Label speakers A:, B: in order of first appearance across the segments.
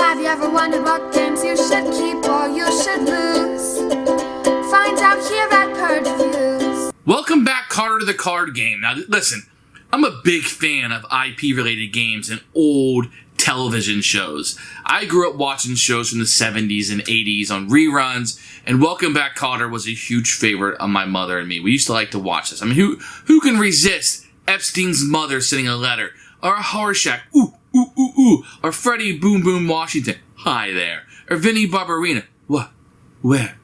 A: Have you ever wondered what games you should keep or you should lose? Find out here at Purge Reviews.
B: Welcome back, Kotter the Card Game. Now, listen, I'm a big fan of IP-related games and old television shows. I grew up watching shows from the 70s and 80s on reruns, and Welcome Back, Kotter was a huge favorite of my mother and me. We used to like to watch this. I mean, who can resist Epstein's mother sending a letter? Or Horshack, ooh, ooh, ooh, ooh. Or Freddie Boom Boom Washington, hi there. Or Vinnie Barbarina, what, where,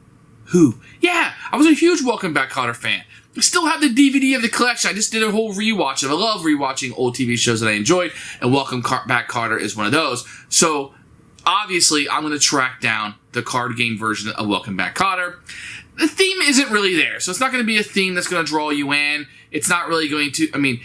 B: who? Yeah, I was a huge Welcome Back, Kotter fan. I still have the DVD of the collection. I just did a whole rewatch of it. I love rewatching old TV shows that I enjoyed, and Welcome Back, Kotter is one of those. So, obviously, I'm going to track down the card game version of Welcome Back, Kotter. The theme isn't really there, so it's not going to be a theme that's going to draw you in. It's not really going to, I mean,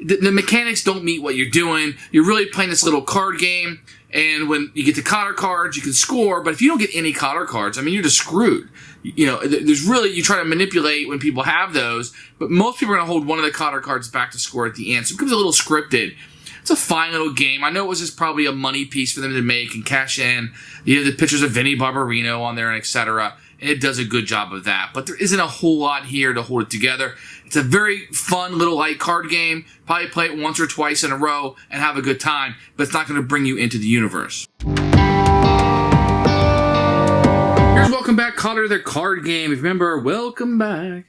B: the mechanics don't meet what you're doing. You're really playing this little card game, and when you get the Kotter cards, you can score, but if you don't get any Kotter cards, I mean, you're just screwed. You know, there's really, you try to manipulate when people have those, but most people are going to hold one of the Kotter cards back to score at the end, so it becomes a little scripted. It's a fine little game. I know it was just probably a money piece for them to make and cash in. You have the pictures of Vinnie Barbarino on there and etc., and it does a good job of that, but there isn't a whole lot here to hold it together. It's a very fun little light card game. Probably play it once or twice in a row and have a good time, but it's not going to bring you into the universe. Here's Welcome Back, Kotter the Card Game. Remember, welcome back.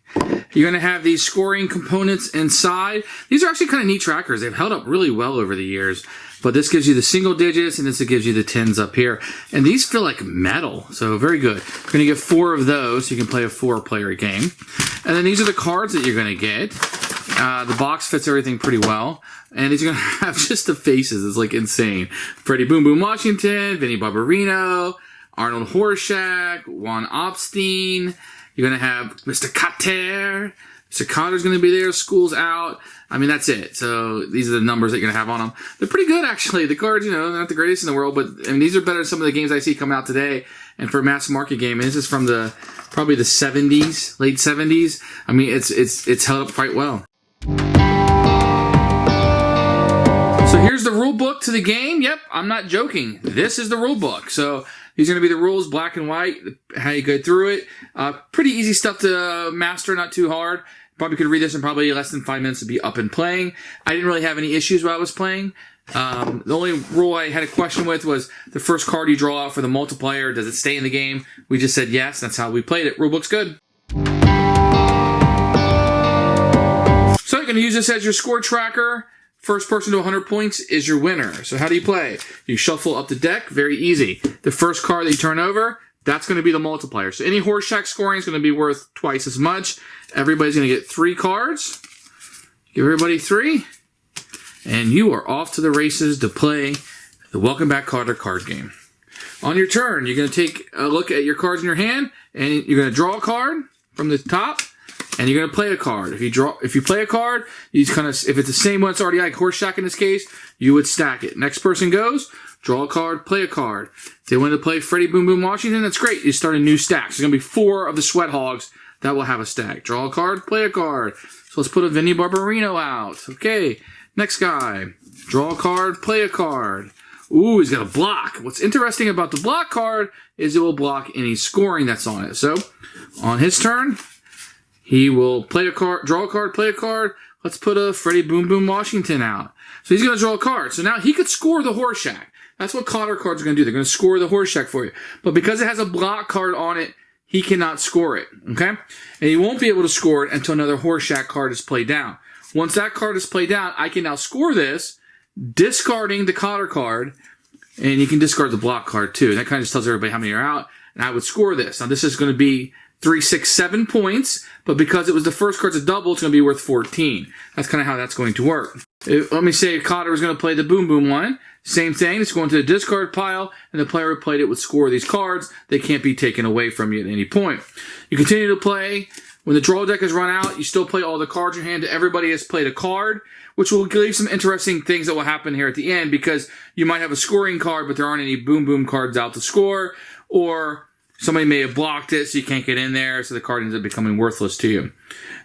B: You're going to have these scoring components inside. These are actually kind of neat trackers. They've held up really well over the years. But this gives you the single digits, and this gives you the tens up here. And these feel like metal, so very good. You're going to get 4 of those, so you can play a 4-player game. And then these are the cards that you're going to get. The box fits everything pretty well. And these are going to have just the faces. It's like insane. Freddie Boom Boom Washington, Vinnie Barbarino, Arnold Horshack, Juan Epstein. You're going to have Mr. Kotter. Mr. Kotter's going to be there. School's out. I mean, that's it. So these are the numbers that you're going to have on them. They're pretty good, actually. The cards, you know, they're not the greatest in the world, but I mean, these are better than some of the games I see come out today. And for a mass market game, and this is from probably the 70s, late 70s. I mean, it's held up quite well. So here's the rule book to the game. Yep, I'm not joking. This is the rule book. So these are going to be the rules, black and white, how you go through it. Pretty easy stuff to master, not too hard. Probably could read this in probably less than 5 minutes to be up and playing. I didn't really have any issues while I was playing. The only rule I had a question with was the first card you draw out for the multiplier. Does it stay in the game? We just said yes. That's how we played it. Rulebook's good. So you're going to use this as your score tracker. First person to 100 points is your winner. So how do you play? You shuffle up the deck. Very easy. The first card that you turn over, that's going to be the multiplier. So any Horshack scoring is going to be worth twice as much. Everybody's going to get 3 cards. Give everybody 3. And you are off to the races to play the Welcome Back Kotter card game. On your turn, you're going to take a look at your cards in your hand, and you're going to draw a card from the top, and you're going to play a card. If you play a card, you just kind of, if it's the same one that's already like Horshack in this case, you would stack it. Next person goes, draw a card, play a card. If they want to play Freddie Boom Boom Washington, that's great. You start a new stack. So there's going to be 4 of the Sweat Hogs that will have a stack. Draw a card, play a card. So let's put a Vinnie Barbarino out. Okay, next guy. Draw a card, play a card. Ooh, he's got a block. What's interesting about the block card is it will block any scoring that's on it. So on his turn, he will play a card, draw a card, play a card. Let's put a Freddie Boom Boom Washington out. So he's going to draw a card. So now he could score the Horshack. That's what Kotter cards are going to do. They're going to score the Horshack for you. But because it has a block card on it, he cannot score it, okay? And he won't be able to score it until another Horshack card is played down. Once that card is played down, I can now score this, discarding the Kotter card, and you can discard the block card too. And that kind of just tells everybody how many are out, and I would score this. Now this is going to be 3, 6, 7 points, but because it was the first card's a double, it's going to be worth 14. That's kind of how that's going to work. Let me say Kotter was going to play the Boom Boom one. Same thing, it's going to the discard pile, and the player who played it would score these cards. They can't be taken away from you at any point. You continue to play. When the draw deck is run out, you still play all the cards in your hand. Everybody has played a card, which will give you some interesting things that will happen here at the end, because you might have a scoring card, but there aren't any Boom Boom cards out to score, or somebody may have blocked it, so you can't get in there, so the card ends up becoming worthless to you.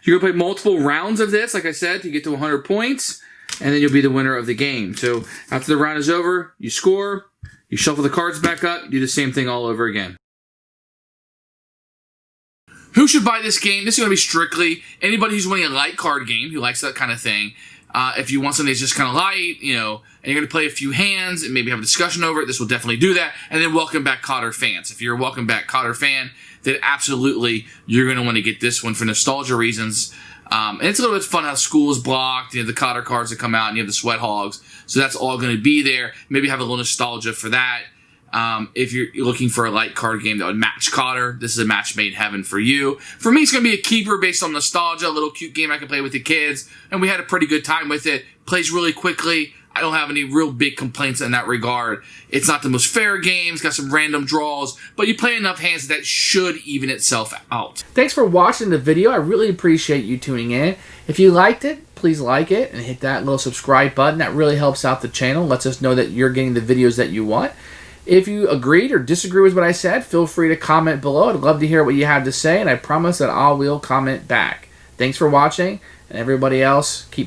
B: You're going to play multiple rounds of this, like I said, to get to 100 points. And then you'll be the winner of the game. So after the round is over, you score, You shuffle the cards back up, you do the same thing all over again. Who should buy this game? This is going to be strictly anybody who's winning a light card game, who likes that kind of thing. If you want something that's just kind of light, and you're going to play a few hands and maybe have a discussion over it, this will definitely do that. And then Welcome Back Kotter fans. If you're a Welcome Back Kotter fan, then absolutely you're going to want to get this one for nostalgia reasons. And it's a little bit fun how school is blocked. You have the Kotter cards that come out, and you have the Sweat Hogs. So that's all going to be there. Maybe have a little nostalgia for that. If you're looking for a light card game that would match Kotter, this is a match made in heaven for you. For me, it's going to be a keeper based on nostalgia, a little cute game I can play with the kids, and we had a pretty good time with it. Plays really quickly. I don't have any real big complaints in that regard. It's not the most fair game. It's got some random draws, but you play enough hands that should even itself out. Thanks for watching the video. I really appreciate you tuning in. If you liked it, please like it and hit that little subscribe button. That really helps out the channel, lets us know that you're getting the videos that you want. If you agreed or disagree with what I said, feel free to comment below. I'd love to hear what you have to say, and I promise that I will comment back. Thanks for watching, and everybody else, keep playing.